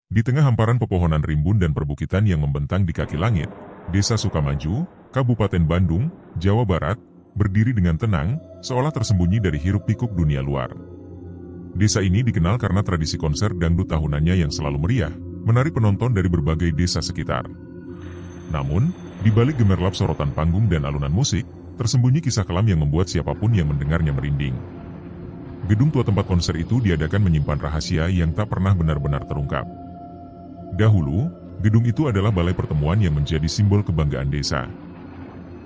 Di tengah hamparan pepohonan rimbun dan perbukitan yang membentang di kaki langit, Desa Sukamaju, Kabupaten Bandung, Jawa Barat, berdiri dengan tenang, seolah tersembunyi dari hiruk-pikuk dunia luar. Desa ini dikenal karena tradisi konser dangdut tahunannya yang selalu meriah, menarik penonton dari berbagai desa sekitar. Namun, di balik gemerlap sorotan panggung dan alunan musik, tersembunyi kisah kelam yang membuat siapapun yang mendengarnya merinding. Gedung tua tempat konser itu diadakan menyimpan rahasia yang tak pernah benar-benar terungkap. Dahulu, gedung itu adalah balai pertemuan yang menjadi simbol kebanggaan desa.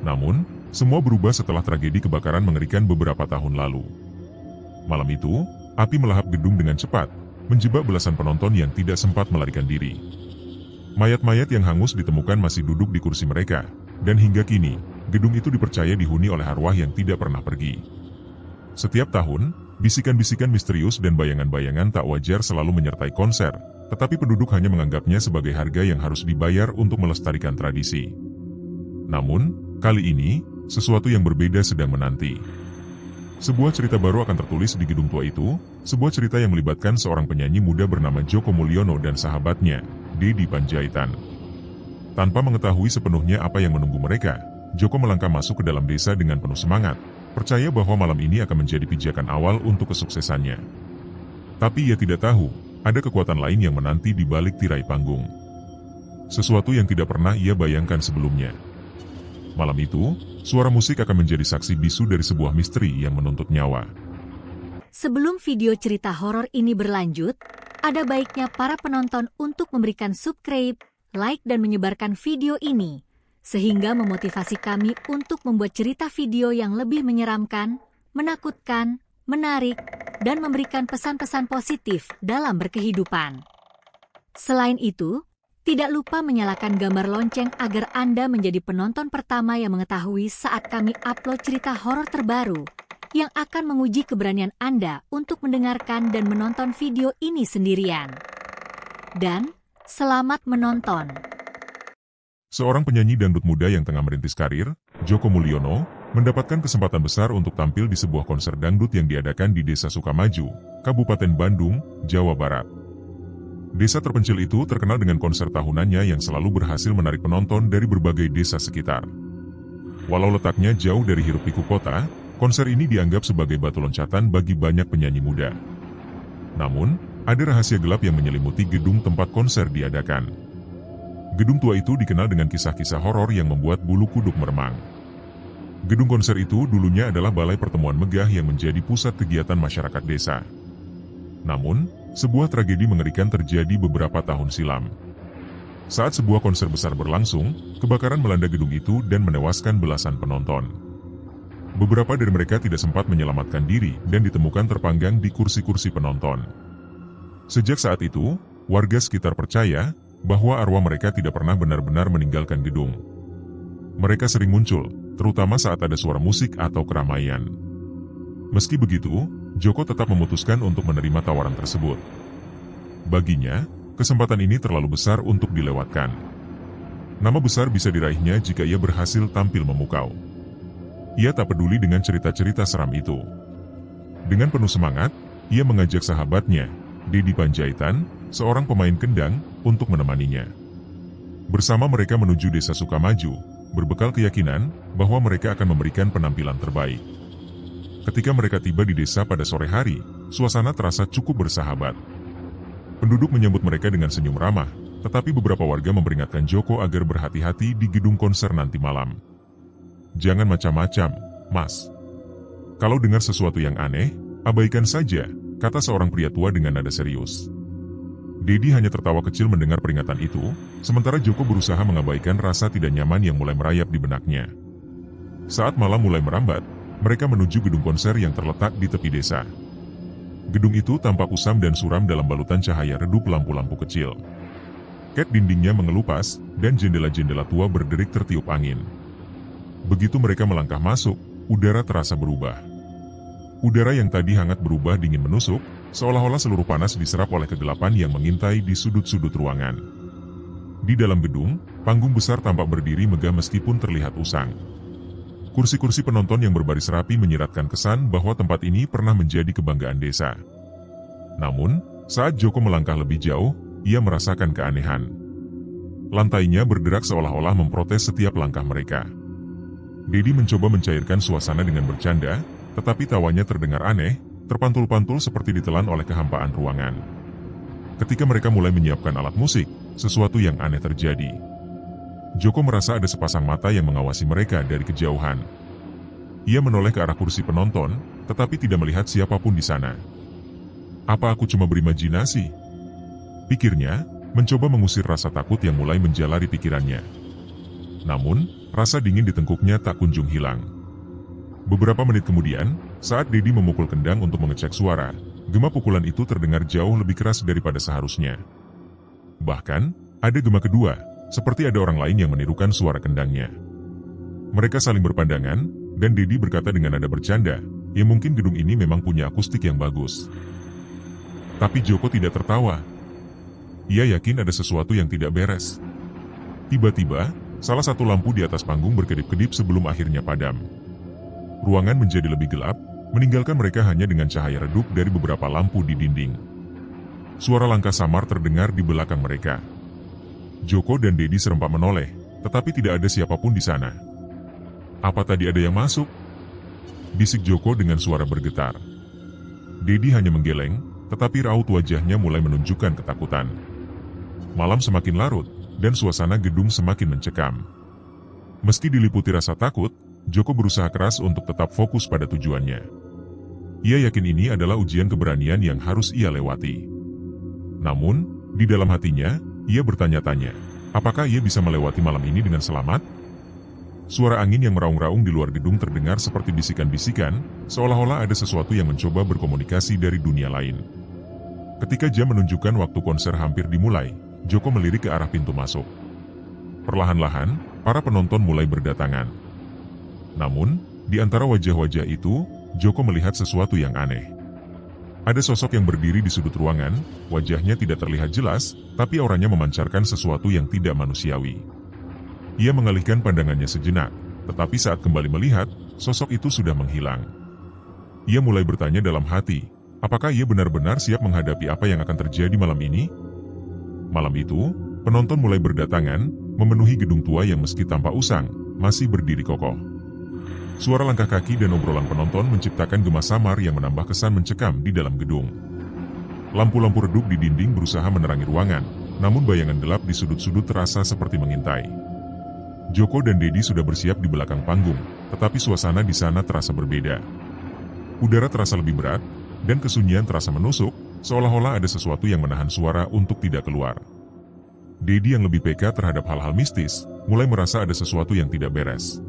Namun, semua berubah setelah tragedi kebakaran mengerikan beberapa tahun lalu. Malam itu, api melahap gedung dengan cepat, menjebak belasan penonton yang tidak sempat melarikan diri. Mayat-mayat yang hangus ditemukan masih duduk di kursi mereka, dan hingga kini, gedung itu dipercaya dihuni oleh arwah yang tidak pernah pergi. Setiap tahun, bisikan-bisikan misterius dan bayangan-bayangan tak wajar selalu menyertai konser, tetapi penduduk hanya menganggapnya sebagai harga yang harus dibayar untuk melestarikan tradisi. Namun, kali ini, sesuatu yang berbeda sedang menanti. Sebuah cerita baru akan tertulis di gedung tua itu, sebuah cerita yang melibatkan seorang penyanyi muda bernama Joko Mulyono dan sahabatnya, Dedi Panjaitan. Tanpa mengetahui sepenuhnya apa yang menunggu mereka, Joko melangkah masuk ke dalam desa dengan penuh semangat, percaya bahwa malam ini akan menjadi pijakan awal untuk kesuksesannya. Tapi ia tidak tahu, ada kekuatan lain yang menanti di balik tirai panggung. Sesuatu yang tidak pernah ia bayangkan sebelumnya. Malam itu, suara musik akan menjadi saksi bisu dari sebuah misteri yang menuntut nyawa. Sebelum video cerita horor ini berlanjut, ada baiknya para penonton untuk memberikan subscribe, like dan menyebarkan video ini, sehingga memotivasi kami untuk membuat cerita video yang lebih menyeramkan, menakutkan, menarik, dan memberikan pesan-pesan positif dalam berkehidupan. Selain itu, tidak lupa menyalakan gambar lonceng agar Anda menjadi penonton pertama yang mengetahui saat kami upload cerita horor terbaru yang akan menguji keberanian Anda untuk mendengarkan dan menonton video ini sendirian. Dan, selamat menonton. Seorang penyanyi dangdut muda yang tengah merintis karir, Joko Mulyono, mendapatkan kesempatan besar untuk tampil di sebuah konser dangdut yang diadakan di Desa Sukamaju, Kabupaten Bandung, Jawa Barat. Desa terpencil itu terkenal dengan konser tahunannya yang selalu berhasil menarik penonton dari berbagai desa sekitar. Walau letaknya jauh dari hiruk-pikuk kota, konser ini dianggap sebagai batu loncatan bagi banyak penyanyi muda. Namun, ada rahasia gelap yang menyelimuti gedung tempat konser diadakan. Gedung tua itu dikenal dengan kisah-kisah horor yang membuat bulu kuduk meremang. Gedung konser itu dulunya adalah balai pertemuan megah yang menjadi pusat kegiatan masyarakat desa. Namun, sebuah tragedi mengerikan terjadi beberapa tahun silam. Saat sebuah konser besar berlangsung, kebakaran melanda gedung itu dan menewaskan belasan penonton. Beberapa dari mereka tidak sempat menyelamatkan diri dan ditemukan terpanggang di kursi-kursi penonton. Sejak saat itu, warga sekitar percaya bahwa arwah mereka tidak pernah benar-benar meninggalkan gedung. Mereka sering muncul, terutama saat ada suara musik atau keramaian. Meski begitu, Joko tetap memutuskan untuk menerima tawaran tersebut. Baginya, kesempatan ini terlalu besar untuk dilewatkan. Nama besar bisa diraihnya jika ia berhasil tampil memukau. Ia tak peduli dengan cerita-cerita seram itu. Dengan penuh semangat, ia mengajak sahabatnya, Dedi Panjaitan, seorang pemain kendang, untuk menemaninya. Bersama mereka menuju Desa Sukamaju, berbekal keyakinan bahwa mereka akan memberikan penampilan terbaik. Ketika mereka tiba di desa pada sore hari, suasana terasa cukup bersahabat. Penduduk menyambut mereka dengan senyum ramah, tetapi beberapa warga memperingatkan Joko agar berhati-hati di gedung konser nanti malam. Jangan macam-macam, Mas. Kalau dengar sesuatu yang aneh, abaikan saja, kata seorang pria tua dengan nada serius. Dedi hanya tertawa kecil mendengar peringatan itu, sementara Joko berusaha mengabaikan rasa tidak nyaman yang mulai merayap di benaknya. Saat malam mulai merambat, mereka menuju gedung konser yang terletak di tepi desa. Gedung itu tampak usam dan suram dalam balutan cahaya redup lampu-lampu kecil. Ket dindingnya mengelupas, dan jendela-jendela tua berderik tertiup angin. Begitu mereka melangkah masuk, udara terasa berubah. Udara yang tadi hangat berubah dingin menusuk, seolah-olah seluruh panas diserap oleh kegelapan yang mengintai di sudut-sudut ruangan. Di dalam gedung, panggung besar tampak berdiri megah meskipun terlihat usang. Kursi-kursi penonton yang berbaris rapi menyiratkan kesan bahwa tempat ini pernah menjadi kebanggaan desa. Namun, saat Joko melangkah lebih jauh, ia merasakan keanehan. Lantainya berderak seolah-olah memprotes setiap langkah mereka. Dedi mencoba mencairkan suasana dengan bercanda, tetapi tawanya terdengar aneh, terpantul-pantul seperti ditelan oleh kehampaan ruangan. Ketika mereka mulai menyiapkan alat musik, sesuatu yang aneh terjadi. Joko merasa ada sepasang mata yang mengawasi mereka dari kejauhan. Ia menoleh ke arah kursi penonton, tetapi tidak melihat siapapun di sana. Apa aku cuma berimajinasi? Pikirnya, mencoba mengusir rasa takut yang mulai menjalari pikirannya. Namun, rasa dingin di tengkuknya tak kunjung hilang. Beberapa menit kemudian, saat Dedi memukul kendang untuk mengecek suara, gema pukulan itu terdengar jauh lebih keras daripada seharusnya. Bahkan, ada gema kedua, seperti ada orang lain yang menirukan suara kendangnya. Mereka saling berpandangan, dan Dedi berkata dengan nada bercanda, ya mungkin gedung ini memang punya akustik yang bagus. Tapi Joko tidak tertawa. Ia yakin ada sesuatu yang tidak beres. Tiba-tiba, salah satu lampu di atas panggung berkedip-kedip sebelum akhirnya padam. Ruangan menjadi lebih gelap, meninggalkan mereka hanya dengan cahaya redup dari beberapa lampu di dinding. Suara langkah samar terdengar di belakang mereka. Joko dan Dedi serempak menoleh, tetapi tidak ada siapapun di sana. Apa tadi ada yang masuk? Bisik Joko dengan suara bergetar. Dedi hanya menggeleng, tetapi raut wajahnya mulai menunjukkan ketakutan. Malam semakin larut, dan suasana gedung semakin mencekam. Meski diliputi rasa takut, Joko berusaha keras untuk tetap fokus pada tujuannya. Ia yakin ini adalah ujian keberanian yang harus ia lewati. Namun, di dalam hatinya, ia bertanya-tanya, apakah ia bisa melewati malam ini dengan selamat? Suara angin yang meraung-raung di luar gedung terdengar seperti bisikan-bisikan, seolah-olah ada sesuatu yang mencoba berkomunikasi dari dunia lain. Ketika jam menunjukkan waktu konser hampir dimulai, Joko melirik ke arah pintu masuk. Perlahan-lahan, para penonton mulai berdatangan. Namun, di antara wajah-wajah itu, Joko melihat sesuatu yang aneh. Ada sosok yang berdiri di sudut ruangan, wajahnya tidak terlihat jelas, tapi auranya memancarkan sesuatu yang tidak manusiawi. Ia mengalihkan pandangannya sejenak, tetapi saat kembali melihat, sosok itu sudah menghilang. Ia mulai bertanya dalam hati, apakah ia benar-benar siap menghadapi apa yang akan terjadi malam ini? Malam itu, penonton mulai berdatangan, memenuhi gedung tua yang meski tampak usang, masih berdiri kokoh. Suara langkah kaki dan obrolan penonton menciptakan gema samar yang menambah kesan mencekam di dalam gedung. Lampu-lampu redup di dinding berusaha menerangi ruangan, namun bayangan gelap di sudut-sudut terasa seperti mengintai. Joko dan Dedi sudah bersiap di belakang panggung, tetapi suasana di sana terasa berbeda. Udara terasa lebih berat, dan kesunyian terasa menusuk, seolah-olah ada sesuatu yang menahan suara untuk tidak keluar. Dedi yang lebih peka terhadap hal-hal mistis, mulai merasa ada sesuatu yang tidak beres.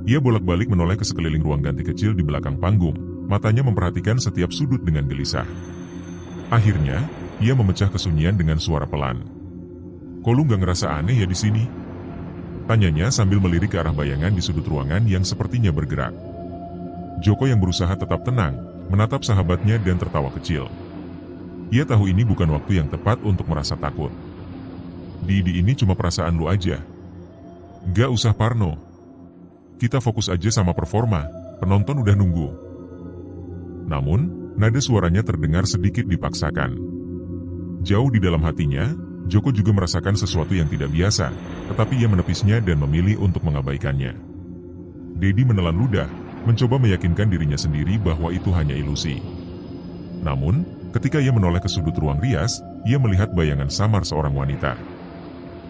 Ia bolak-balik menoleh ke sekeliling ruang ganti kecil di belakang panggung, matanya memperhatikan setiap sudut dengan gelisah. Akhirnya, ia memecah kesunyian dengan suara pelan. "Kok lu gak ngerasa aneh ya di sini?" Tanyanya sambil melirik ke arah bayangan di sudut ruangan yang sepertinya bergerak. Joko yang berusaha tetap tenang, menatap sahabatnya dan tertawa kecil. Ia tahu ini bukan waktu yang tepat untuk merasa takut. Di ini cuma perasaan lu aja. Gak usah parno. Kita fokus aja sama performa, penonton udah nunggu. Namun, nada suaranya terdengar sedikit dipaksakan. Jauh di dalam hatinya, Joko juga merasakan sesuatu yang tidak biasa, tetapi ia menepisnya dan memilih untuk mengabaikannya. Dedi menelan ludah, mencoba meyakinkan dirinya sendiri bahwa itu hanya ilusi. Namun, ketika ia menoleh ke sudut ruang rias, ia melihat bayangan samar seorang wanita.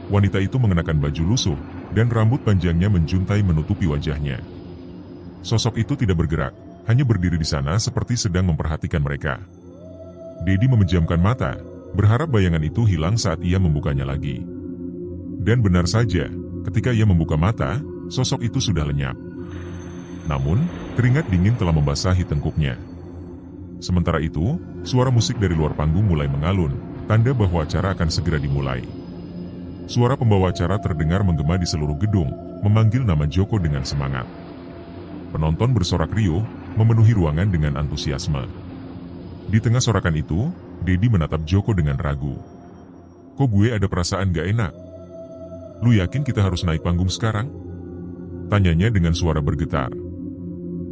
Wanita itu mengenakan baju lusuh, dan rambut panjangnya menjuntai menutupi wajahnya. Sosok itu tidak bergerak, hanya berdiri di sana seperti sedang memperhatikan mereka. Dedi memejamkan mata, berharap bayangan itu hilang saat ia membukanya lagi. Dan benar saja, ketika ia membuka mata, sosok itu sudah lenyap. Namun, keringat dingin telah membasahi tengkuknya. Sementara itu, suara musik dari luar panggung mulai mengalun, tanda bahwa acara akan segera dimulai. Suara pembawa acara terdengar menggema di seluruh gedung, memanggil nama Joko dengan semangat. Penonton bersorak riuh, memenuhi ruangan dengan antusiasme. Di tengah sorakan itu, Dedi menatap Joko dengan ragu. "Kok gue ada perasaan gak enak? Lu yakin kita harus naik panggung sekarang?" Tanyanya dengan suara bergetar.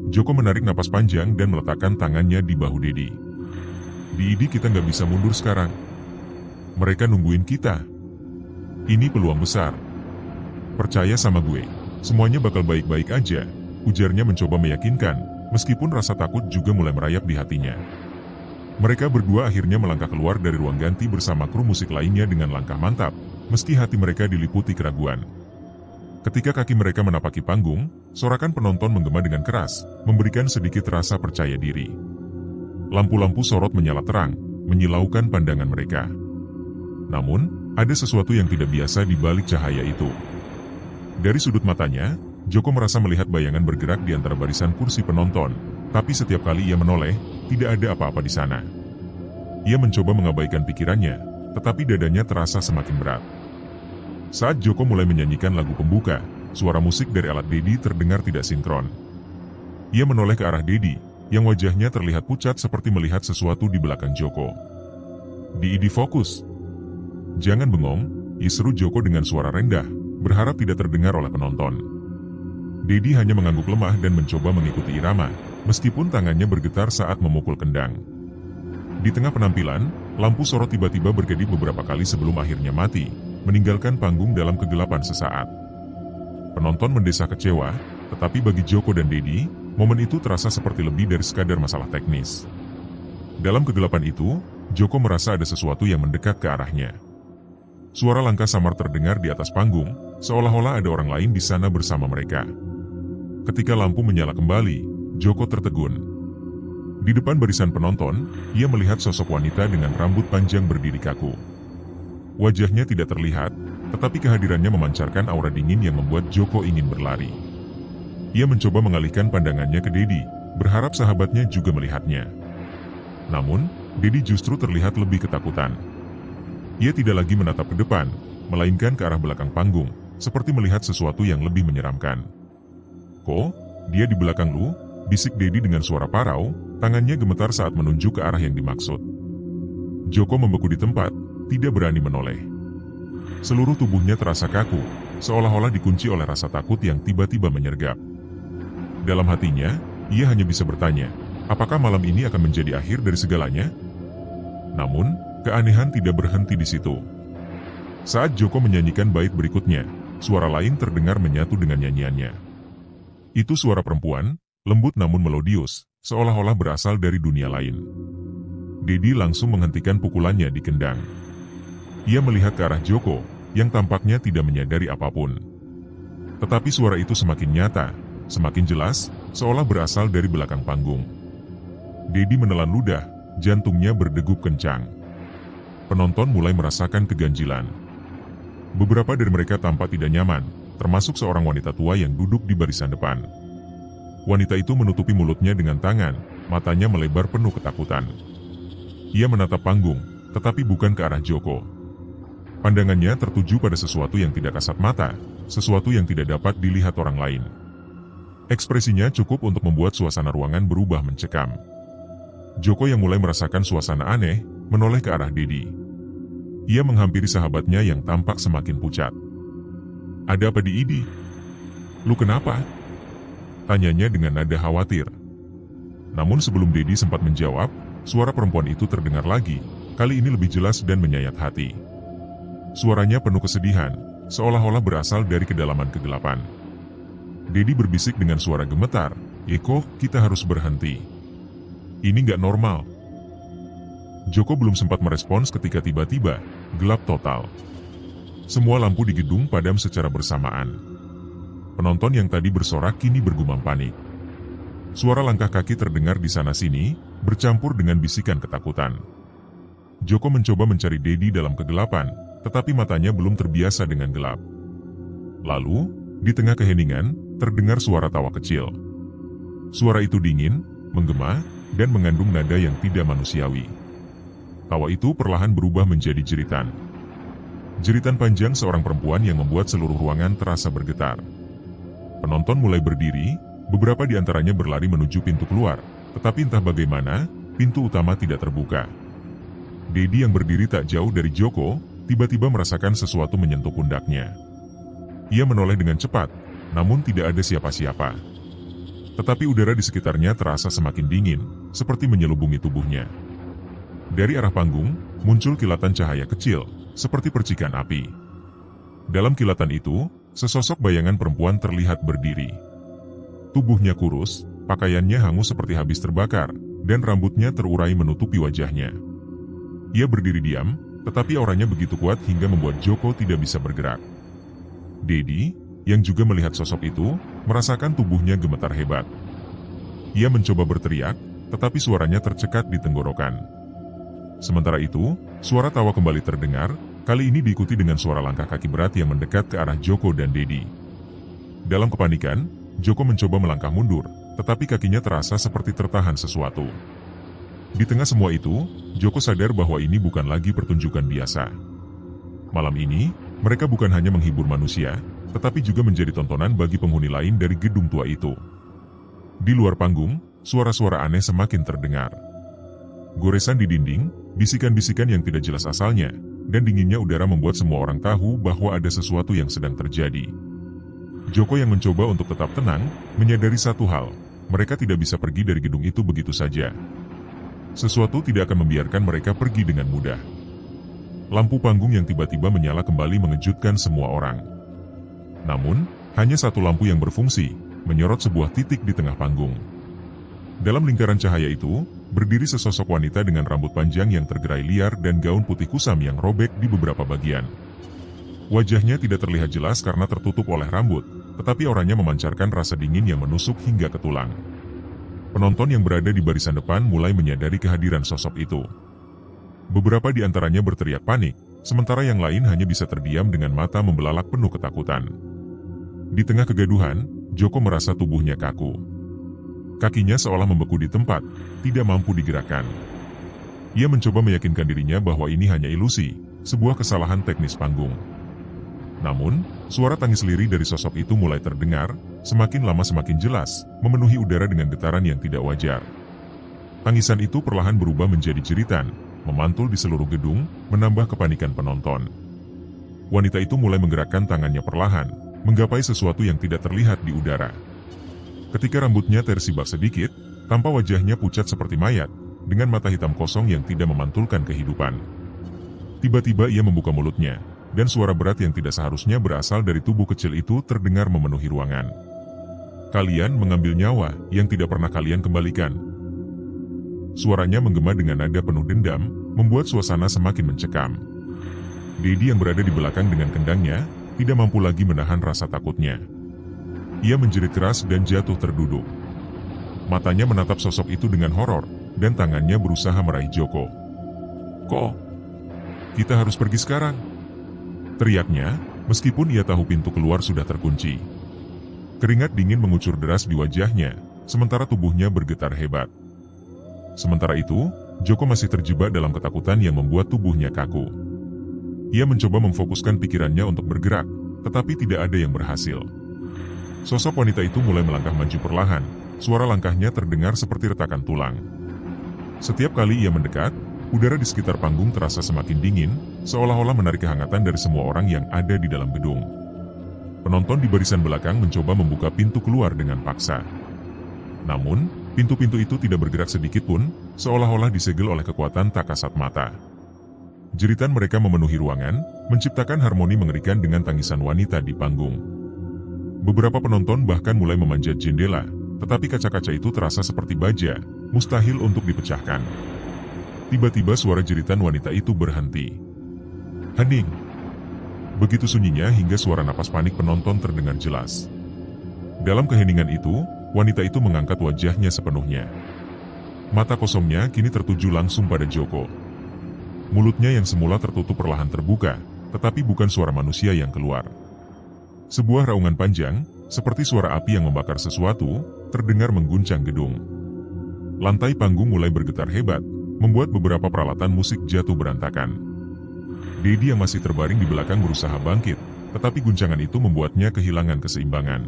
Joko menarik napas panjang dan meletakkan tangannya di bahu Dedi. "Di kita nggak bisa mundur sekarang. Mereka nungguin kita. Ini peluang besar. Percaya sama gue, semuanya bakal baik-baik aja, ujarnya mencoba meyakinkan, meskipun rasa takut juga mulai merayap di hatinya. Mereka berdua akhirnya melangkah keluar dari ruang ganti bersama kru musik lainnya dengan langkah mantap, meski hati mereka diliputi keraguan. Ketika kaki mereka menapaki panggung, sorakan penonton menggema dengan keras, memberikan sedikit rasa percaya diri. Lampu-lampu sorot menyala terang, menyilaukan pandangan mereka. Namun, ada sesuatu yang tidak biasa di balik cahaya itu. Dari sudut matanya, Joko merasa melihat bayangan bergerak di antara barisan kursi penonton, tapi setiap kali ia menoleh, tidak ada apa-apa di sana. Ia mencoba mengabaikan pikirannya, tetapi dadanya terasa semakin berat. Saat Joko mulai menyanyikan lagu pembuka, suara musik dari alat Dedi terdengar tidak sinkron. Ia menoleh ke arah Dedi, yang wajahnya terlihat pucat seperti melihat sesuatu di belakang Joko. "Dedi, fokus. Jangan bengong," seru Joko dengan suara rendah, berharap tidak terdengar oleh penonton. Dedi hanya mengangguk lemah dan mencoba mengikuti irama, meskipun tangannya bergetar saat memukul kendang. Di tengah penampilan, lampu sorot tiba-tiba berkedip beberapa kali sebelum akhirnya mati, meninggalkan panggung dalam kegelapan sesaat. Penonton mendesah kecewa, tetapi bagi Joko dan Dedi, momen itu terasa seperti lebih dari sekadar masalah teknis. Dalam kegelapan itu, Joko merasa ada sesuatu yang mendekat ke arahnya. Suara langkah samar terdengar di atas panggung, seolah-olah ada orang lain di sana bersama mereka. Ketika lampu menyala kembali, Joko tertegun. Di depan barisan penonton, ia melihat sosok wanita dengan rambut panjang berdiri kaku. Wajahnya tidak terlihat, tetapi kehadirannya memancarkan aura dingin yang membuat Joko ingin berlari. Ia mencoba mengalihkan pandangannya ke Dedi, berharap sahabatnya juga melihatnya. Namun, Dedi justru terlihat lebih ketakutan. Ia tidak lagi menatap ke depan, melainkan ke arah belakang panggung, seperti melihat sesuatu yang lebih menyeramkan. "Kok, dia di belakang lu?" bisik Dedi dengan suara parau, tangannya gemetar saat menunjuk ke arah yang dimaksud. Joko membeku di tempat, tidak berani menoleh. Seluruh tubuhnya terasa kaku, seolah-olah dikunci oleh rasa takut yang tiba-tiba menyergap. Dalam hatinya, ia hanya bisa bertanya, apakah malam ini akan menjadi akhir dari segalanya? Namun, keanehan tidak berhenti di situ. Saat Joko menyanyikan bait berikutnya, suara lain terdengar menyatu dengan nyanyiannya. Itu suara perempuan, lembut namun melodius, seolah-olah berasal dari dunia lain. Dedi langsung menghentikan pukulannya di kendang. Ia melihat ke arah Joko, yang tampaknya tidak menyadari apapun. Tetapi suara itu semakin nyata, semakin jelas, seolah berasal dari belakang panggung. Dedi menelan ludah, jantungnya berdegup kencang. Penonton mulai merasakan keganjilan. Beberapa dari mereka tampak tidak nyaman, termasuk seorang wanita tua yang duduk di barisan depan. Wanita itu menutupi mulutnya dengan tangan, matanya melebar penuh ketakutan. Ia menatap panggung, tetapi bukan ke arah Joko. Pandangannya tertuju pada sesuatu yang tidak kasat mata, sesuatu yang tidak dapat dilihat orang lain. Ekspresinya cukup untuk membuat suasana ruangan berubah mencekam. Joko yang mulai merasakan suasana aneh, menoleh ke arah Dedi. Ia menghampiri sahabatnya yang tampak semakin pucat. "Ada apa di Idi? Lu kenapa?" tanyanya dengan nada khawatir. Namun sebelum Dedi sempat menjawab, suara perempuan itu terdengar lagi, kali ini lebih jelas dan menyayat hati. Suaranya penuh kesedihan, seolah-olah berasal dari kedalaman kegelapan. Dedi berbisik dengan suara gemetar, "Eko, kita harus berhenti. Ini nggak normal." Joko belum sempat merespons ketika tiba-tiba, gelap total. Semua lampu di gedung padam secara bersamaan. Penonton yang tadi bersorak kini bergumam panik. Suara langkah kaki terdengar di sana-sini, bercampur dengan bisikan ketakutan. Joko mencoba mencari Dedi dalam kegelapan, tetapi matanya belum terbiasa dengan gelap. Lalu, di tengah keheningan, terdengar suara tawa kecil. Suara itu dingin, menggema, dan mengandung nada yang tidak manusiawi. Tawa itu perlahan berubah menjadi jeritan. Jeritan panjang seorang perempuan yang membuat seluruh ruangan terasa bergetar. Penonton mulai berdiri, beberapa di antaranya berlari menuju pintu keluar, tetapi entah bagaimana, pintu utama tidak terbuka. Dedi yang berdiri tak jauh dari Joko, tiba-tiba merasakan sesuatu menyentuh pundaknya. Ia menoleh dengan cepat, namun tidak ada siapa-siapa. Tetapi udara di sekitarnya terasa semakin dingin, seperti menyelubungi tubuhnya. Dari arah panggung, muncul kilatan cahaya kecil, seperti percikan api. Dalam kilatan itu, sesosok bayangan perempuan terlihat berdiri. Tubuhnya kurus, pakaiannya hangus seperti habis terbakar, dan rambutnya terurai menutupi wajahnya. Ia berdiri diam, tetapi auranya begitu kuat hingga membuat Joko tidak bisa bergerak. Dedi, yang juga melihat sosok itu, merasakan tubuhnya gemetar hebat. Ia mencoba berteriak, tetapi suaranya tercekat di tenggorokan. Sementara itu, suara tawa kembali terdengar, kali ini diikuti dengan suara langkah kaki berat yang mendekat ke arah Joko dan Dedi. Dalam kepanikan, Joko mencoba melangkah mundur, tetapi kakinya terasa seperti tertahan sesuatu. Di tengah semua itu, Joko sadar bahwa ini bukan lagi pertunjukan biasa. Malam ini, mereka bukan hanya menghibur manusia, tetapi juga menjadi tontonan bagi penghuni lain dari gedung tua itu. Di luar panggung, suara-suara aneh semakin terdengar. Goresan di dinding, bisikan-bisikan yang tidak jelas asalnya, dan dinginnya udara membuat semua orang tahu bahwa ada sesuatu yang sedang terjadi. Joko yang mencoba untuk tetap tenang, menyadari satu hal, mereka tidak bisa pergi dari gedung itu begitu saja. Sesuatu tidak akan membiarkan mereka pergi dengan mudah. Lampu panggung yang tiba-tiba menyala kembali mengejutkan semua orang. Namun, hanya satu lampu yang berfungsi, menyorot sebuah titik di tengah panggung. Dalam lingkaran cahaya itu, berdiri sesosok wanita dengan rambut panjang yang tergerai liar dan gaun putih kusam yang robek di beberapa bagian. Wajahnya tidak terlihat jelas karena tertutup oleh rambut, tetapi auranya memancarkan rasa dingin yang menusuk hingga ke tulang. Penonton yang berada di barisan depan mulai menyadari kehadiran sosok itu. Beberapa di antaranya berteriak panik, sementara yang lain hanya bisa terdiam dengan mata membelalak penuh ketakutan. Di tengah kegaduhan, Joko merasa tubuhnya kaku. Kakinya seolah membeku di tempat, tidak mampu digerakkan. Ia mencoba meyakinkan dirinya bahwa ini hanya ilusi, sebuah kesalahan teknis panggung. Namun, suara tangis lirih dari sosok itu mulai terdengar, semakin lama semakin jelas, memenuhi udara dengan getaran yang tidak wajar. Tangisan itu perlahan berubah menjadi jeritan, memantul di seluruh gedung, menambah kepanikan penonton. Wanita itu mulai menggerakkan tangannya perlahan, menggapai sesuatu yang tidak terlihat di udara. Ketika rambutnya tersibak sedikit, tampak wajahnya pucat seperti mayat, dengan mata hitam kosong yang tidak memantulkan kehidupan. Tiba-tiba ia membuka mulutnya, dan suara berat yang tidak seharusnya berasal dari tubuh kecil itu terdengar memenuhi ruangan. Kalian mengambil nyawa yang tidak pernah kalian kembalikan. Suaranya menggema dengan nada penuh dendam, membuat suasana semakin mencekam. Dedi yang berada di belakang dengan kendangnya, tidak mampu lagi menahan rasa takutnya. Ia menjerit keras dan jatuh terduduk. Matanya menatap sosok itu dengan horor, dan tangannya berusaha meraih Joko. "Kok? Kita harus pergi sekarang," teriaknya, meskipun ia tahu pintu keluar sudah terkunci. Keringat dingin mengucur deras di wajahnya, sementara tubuhnya bergetar hebat. Sementara itu, Joko masih terjebak dalam ketakutan yang membuat tubuhnya kaku. Ia mencoba memfokuskan pikirannya untuk bergerak, tetapi tidak ada yang berhasil. Sosok wanita itu mulai melangkah maju perlahan, suara langkahnya terdengar seperti retakan tulang. Setiap kali ia mendekat, udara di sekitar panggung terasa semakin dingin, seolah-olah menarik kehangatan dari semua orang yang ada di dalam gedung. Penonton di barisan belakang mencoba membuka pintu keluar dengan paksa. Namun, pintu-pintu itu tidak bergerak sedikit pun, seolah-olah disegel oleh kekuatan tak kasat mata. Jeritan mereka memenuhi ruangan, menciptakan harmoni mengerikan dengan tangisan wanita di panggung. Beberapa penonton bahkan mulai memanjat jendela, tetapi kaca-kaca itu terasa seperti baja, mustahil untuk dipecahkan. Tiba-tiba suara jeritan wanita itu berhenti. Hening. Begitu sunyinya hingga suara napas panik penonton terdengar jelas. Dalam keheningan itu, wanita itu mengangkat wajahnya sepenuhnya. Mata kosongnya kini tertuju langsung pada Joko. Mulutnya yang semula tertutup perlahan terbuka, tetapi bukan suara manusia yang keluar. Sebuah raungan panjang, seperti suara api yang membakar sesuatu, terdengar mengguncang gedung. Lantai panggung mulai bergetar hebat, membuat beberapa peralatan musik jatuh berantakan. Dedi yang masih terbaring di belakang berusaha bangkit, tetapi guncangan itu membuatnya kehilangan keseimbangan.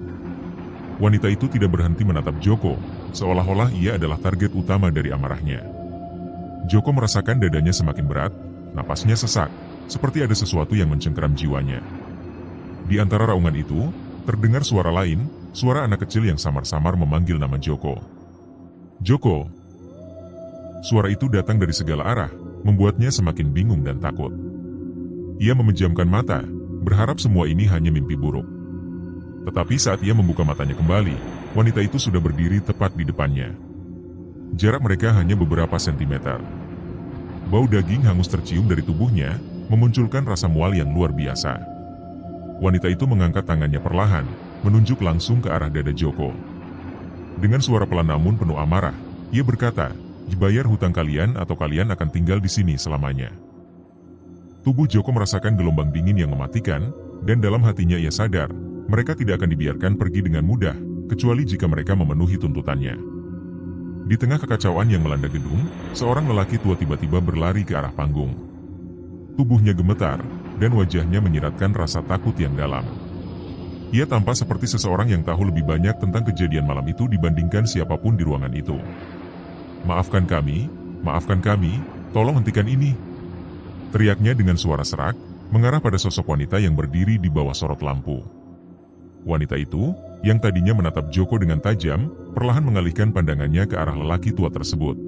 Wanita itu tidak berhenti menatap Joko, seolah-olah ia adalah target utama dari amarahnya. Joko merasakan dadanya semakin berat, napasnya sesak, seperti ada sesuatu yang mencengkeram jiwanya. Di antara raungan itu, terdengar suara lain, suara anak kecil yang samar-samar memanggil nama Joko. Joko! Suara itu datang dari segala arah, membuatnya semakin bingung dan takut. Ia memejamkan mata, berharap semua ini hanya mimpi buruk. Tetapi saat ia membuka matanya kembali, wanita itu sudah berdiri tepat di depannya. Jarak mereka hanya beberapa sentimeter. Bau daging hangus tercium dari tubuhnya, memunculkan rasa mual yang luar biasa. Wanita itu mengangkat tangannya perlahan, menunjuk langsung ke arah dada Joko. Dengan suara pelan namun penuh amarah, ia berkata, "Dibayar hutang kalian atau kalian akan tinggal di sini selamanya." Tubuh Joko merasakan gelombang dingin yang mematikan, dan dalam hatinya ia sadar, mereka tidak akan dibiarkan pergi dengan mudah, kecuali jika mereka memenuhi tuntutannya. Di tengah kekacauan yang melanda gedung, seorang lelaki tua tiba-tiba berlari ke arah panggung. Tubuhnya gemetar, dan wajahnya menyiratkan rasa takut yang dalam. Ia tampak seperti seseorang yang tahu lebih banyak tentang kejadian malam itu dibandingkan siapapun di ruangan itu. Maafkan kami, tolong hentikan ini." Teriaknya dengan suara serak, mengarah pada sosok wanita yang berdiri di bawah sorot lampu. Wanita itu, yang tadinya menatap Joko dengan tajam, perlahan mengalihkan pandangannya ke arah lelaki tua tersebut.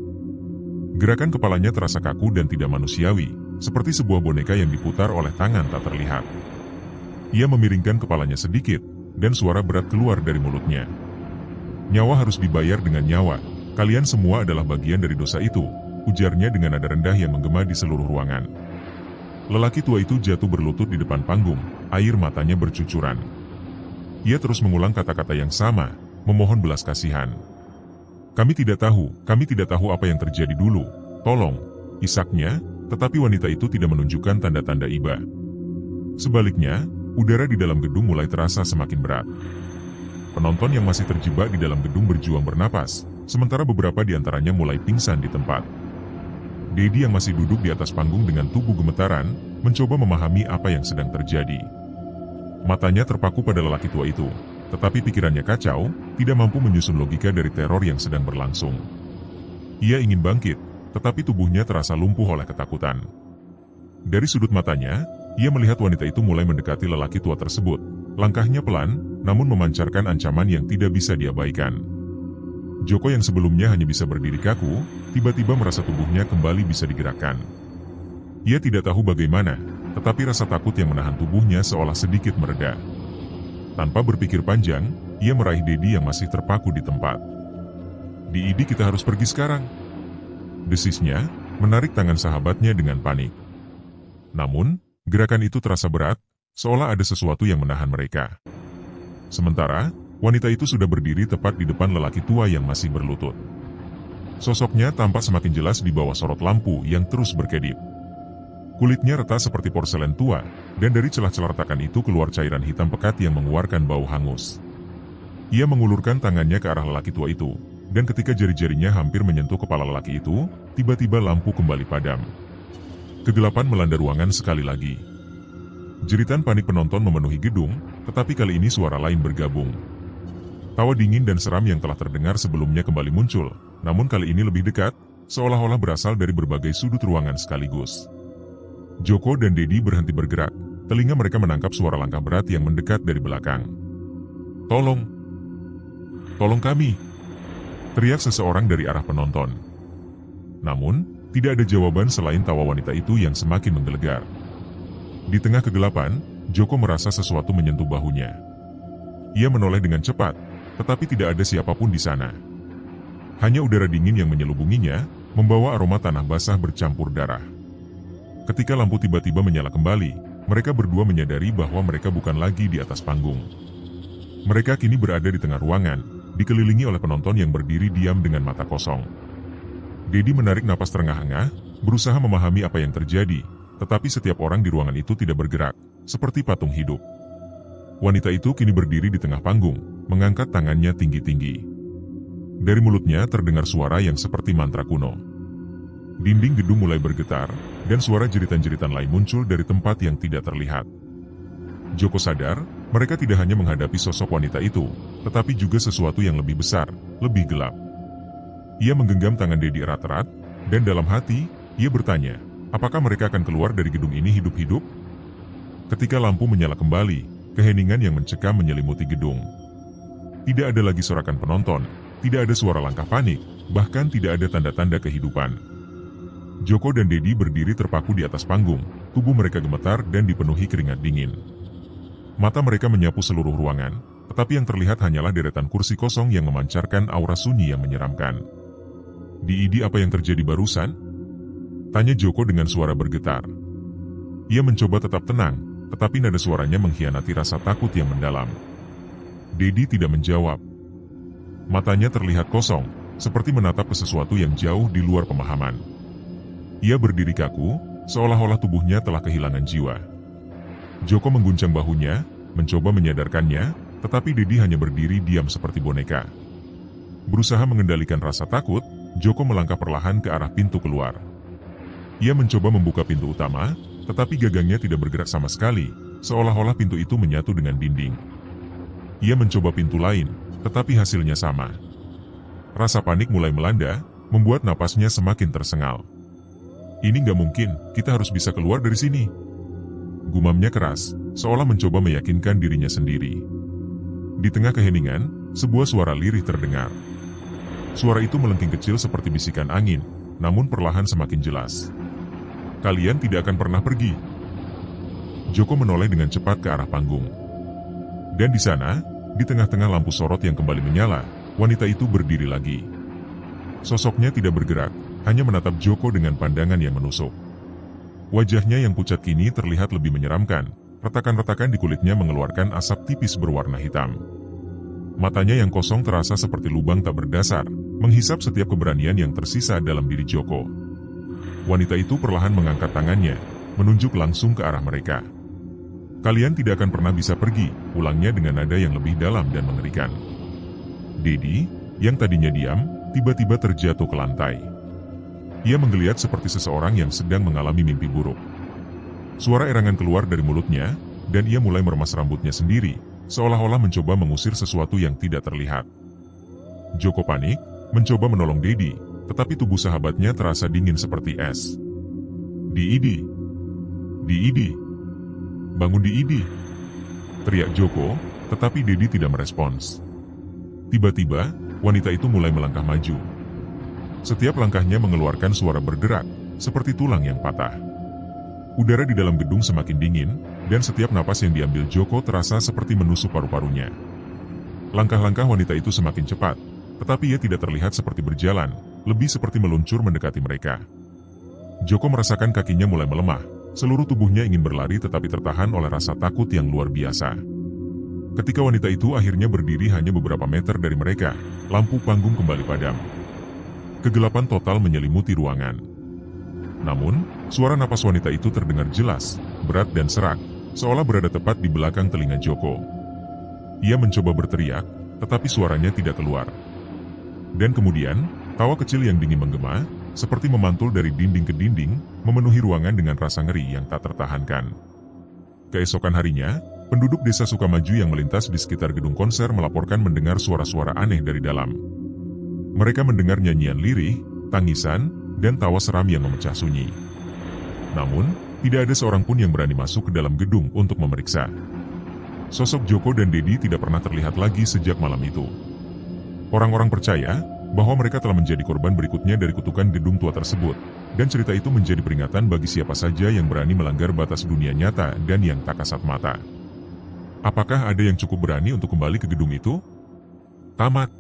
Gerakan kepalanya terasa kaku dan tidak manusiawi, seperti sebuah boneka yang diputar oleh tangan tak terlihat. Ia memiringkan kepalanya sedikit, dan suara berat keluar dari mulutnya. "Nyawa harus dibayar dengan nyawa, kalian semua adalah bagian dari dosa itu," ujarnya dengan nada rendah yang menggema di seluruh ruangan. Lelaki tua itu jatuh berlutut di depan panggung, air matanya bercucuran. Ia terus mengulang kata-kata yang sama, memohon belas kasihan. Kami tidak tahu apa yang terjadi dulu, tolong," isaknya, tetapi wanita itu tidak menunjukkan tanda-tanda iba. Sebaliknya, udara di dalam gedung mulai terasa semakin berat. Penonton yang masih terjebak di dalam gedung berjuang bernapas, sementara beberapa di antaranya mulai pingsan di tempat. Dedi yang masih duduk di atas panggung dengan tubuh gemetaran, mencoba memahami apa yang sedang terjadi. Matanya terpaku pada lelaki tua itu, tetapi pikirannya kacau, tidak mampu menyusun logika dari teror yang sedang berlangsung. Ia ingin bangkit, tetapi tubuhnya terasa lumpuh oleh ketakutan. Dari sudut matanya, ia melihat wanita itu mulai mendekati lelaki tua tersebut. Langkahnya pelan, namun memancarkan ancaman yang tidak bisa diabaikan. Joko yang sebelumnya hanya bisa berdiri kaku, tiba-tiba merasa tubuhnya kembali bisa digerakkan. Ia tidak tahu bagaimana, tetapi rasa takut yang menahan tubuhnya seolah sedikit mereda. Tanpa berpikir panjang, ia meraih Dedi yang masih terpaku di tempat. "Di kita harus pergi sekarang," desisnya, menarik tangan sahabatnya dengan panik. Namun, gerakan itu terasa berat, seolah ada sesuatu yang menahan mereka. Sementara, wanita itu sudah berdiri tepat di depan lelaki tua yang masih berlutut. Sosoknya tampak semakin jelas di bawah sorot lampu yang terus berkedip. Kulitnya retak seperti porselen tua, dan dari celah-celah retakan itu keluar cairan hitam pekat yang mengeluarkan bau hangus. Ia mengulurkan tangannya ke arah lelaki tua itu, dan ketika jari-jarinya hampir menyentuh kepala lelaki itu, tiba-tiba lampu kembali padam. Kegelapan melanda ruangan sekali lagi. Jeritan panik penonton memenuhi gedung, tetapi kali ini suara lain bergabung. Tawa dingin dan seram yang telah terdengar sebelumnya kembali muncul, namun kali ini lebih dekat, seolah-olah berasal dari berbagai sudut ruangan sekaligus. Joko dan Dedi berhenti bergerak, telinga mereka menangkap suara langkah berat yang mendekat dari belakang. "Tolong! Tolong kami!" teriak seseorang dari arah penonton. Namun, tidak ada jawaban selain tawa wanita itu yang semakin menggelegar. Di tengah kegelapan, Joko merasa sesuatu menyentuh bahunya. Ia menoleh dengan cepat, tetapi tidak ada siapapun di sana. Hanya udara dingin yang menyelubunginya, membawa aroma tanah basah bercampur darah. Ketika lampu tiba-tiba menyala kembali, mereka berdua menyadari bahwa mereka bukan lagi di atas panggung. Mereka kini berada di tengah ruangan, dikelilingi oleh penonton yang berdiri diam dengan mata kosong. Dedi menarik napas terengah-engah, berusaha memahami apa yang terjadi, tetapi setiap orang di ruangan itu tidak bergerak, seperti patung hidup. Wanita itu kini berdiri di tengah panggung, mengangkat tangannya tinggi-tinggi. Dari mulutnya terdengar suara yang seperti mantra kuno. Dinding gedung mulai bergetar, dan suara jeritan-jeritan lain muncul dari tempat yang tidak terlihat. Joko sadar, mereka tidak hanya menghadapi sosok wanita itu, tetapi juga sesuatu yang lebih besar, lebih gelap. Ia menggenggam tangan Dedi erat-erat, dan dalam hati, ia bertanya, apakah mereka akan keluar dari gedung ini hidup-hidup? Ketika lampu menyala kembali, keheningan yang mencekam menyelimuti gedung. Tidak ada lagi sorakan penonton, tidak ada suara langkah panik, bahkan tidak ada tanda-tanda kehidupan. Joko dan Dedi berdiri terpaku di atas panggung, tubuh mereka gemetar dan dipenuhi keringat dingin. Mata mereka menyapu seluruh ruangan, tetapi yang terlihat hanyalah deretan kursi kosong yang memancarkan aura sunyi yang menyeramkan. "Di apa yang terjadi barusan?" tanya Joko dengan suara bergetar. Ia mencoba tetap tenang, tetapi nada suaranya mengkhianati rasa takut yang mendalam. Dedi tidak menjawab. Matanya terlihat kosong, seperti menatap ke sesuatu yang jauh di luar pemahaman. Ia berdiri kaku, seolah-olah tubuhnya telah kehilangan jiwa. Joko mengguncang bahunya, mencoba menyadarkannya, tetapi Dedi hanya berdiri diam seperti boneka. Berusaha mengendalikan rasa takut, Joko melangkah perlahan ke arah pintu keluar. Ia mencoba membuka pintu utama, tetapi gagangnya tidak bergerak sama sekali, seolah-olah pintu itu menyatu dengan dinding. Ia mencoba pintu lain, tetapi hasilnya sama. Rasa panik mulai melanda, membuat napasnya semakin tersengal. "Ini nggak mungkin, kita harus bisa keluar dari sini." Gumamnya keras, seolah mencoba meyakinkan dirinya sendiri. Di tengah keheningan, sebuah suara lirih terdengar. Suara itu melengking kecil seperti bisikan angin, namun perlahan semakin jelas. "Kalian tidak akan pernah pergi." Joko menoleh dengan cepat ke arah panggung. Dan di sana, di tengah-tengah lampu sorot yang kembali menyala, wanita itu berdiri lagi. Sosoknya tidak bergerak, hanya menatap Joko dengan pandangan yang menusuk. Wajahnya yang pucat kini terlihat lebih menyeramkan, retakan-retakan di kulitnya mengeluarkan asap tipis berwarna hitam. Matanya yang kosong terasa seperti lubang tak berdasar, menghisap setiap keberanian yang tersisa dalam diri Joko. Wanita itu perlahan mengangkat tangannya, menunjuk langsung ke arah mereka. "Kalian tidak akan pernah bisa pergi," ulangnya dengan nada yang lebih dalam dan mengerikan. Dedi, yang tadinya diam, tiba-tiba terjatuh ke lantai. Ia menggeliat seperti seseorang yang sedang mengalami mimpi buruk. Suara erangan keluar dari mulutnya, dan ia mulai meremas rambutnya sendiri, seolah-olah mencoba mengusir sesuatu yang tidak terlihat. Joko panik, mencoba menolong Dedi, tetapi tubuh sahabatnya terasa dingin seperti es. Di Idi, bangun Di Idi, teriak Joko, tetapi Dedi tidak merespons. Tiba-tiba, wanita itu mulai melangkah maju. Setiap langkahnya mengeluarkan suara berderak, seperti tulang yang patah. Udara di dalam gedung semakin dingin, dan setiap napas yang diambil Joko terasa seperti menusuk paru-parunya. Langkah-langkah wanita itu semakin cepat, tetapi ia tidak terlihat seperti berjalan, lebih seperti meluncur mendekati mereka. Joko merasakan kakinya mulai melemah, seluruh tubuhnya ingin berlari tetapi tertahan oleh rasa takut yang luar biasa. Ketika wanita itu akhirnya berdiri hanya beberapa meter dari mereka, lampu panggung kembali padam. Kegelapan total menyelimuti ruangan. Namun, suara napas wanita itu terdengar jelas, berat dan serak, seolah berada tepat di belakang telinga Joko. Ia mencoba berteriak, tetapi suaranya tidak keluar. Dan kemudian, tawa kecil yang dingin menggema, seperti memantul dari dinding ke dinding, memenuhi ruangan dengan rasa ngeri yang tak tertahankan. Keesokan harinya, penduduk desa Sukamaju yang melintas di sekitar gedung konser melaporkan mendengar suara-suara aneh dari dalam. Mereka mendengar nyanyian lirih, tangisan, dan tawa seram yang memecah sunyi. Namun, tidak ada seorang pun yang berani masuk ke dalam gedung untuk memeriksa. Sosok Joko dan Dedi tidak pernah terlihat lagi sejak malam itu. Orang-orang percaya bahwa mereka telah menjadi korban berikutnya dari kutukan gedung tua tersebut, dan cerita itu menjadi peringatan bagi siapa saja yang berani melanggar batas dunia nyata dan yang tak kasat mata. Apakah ada yang cukup berani untuk kembali ke gedung itu? Tamat.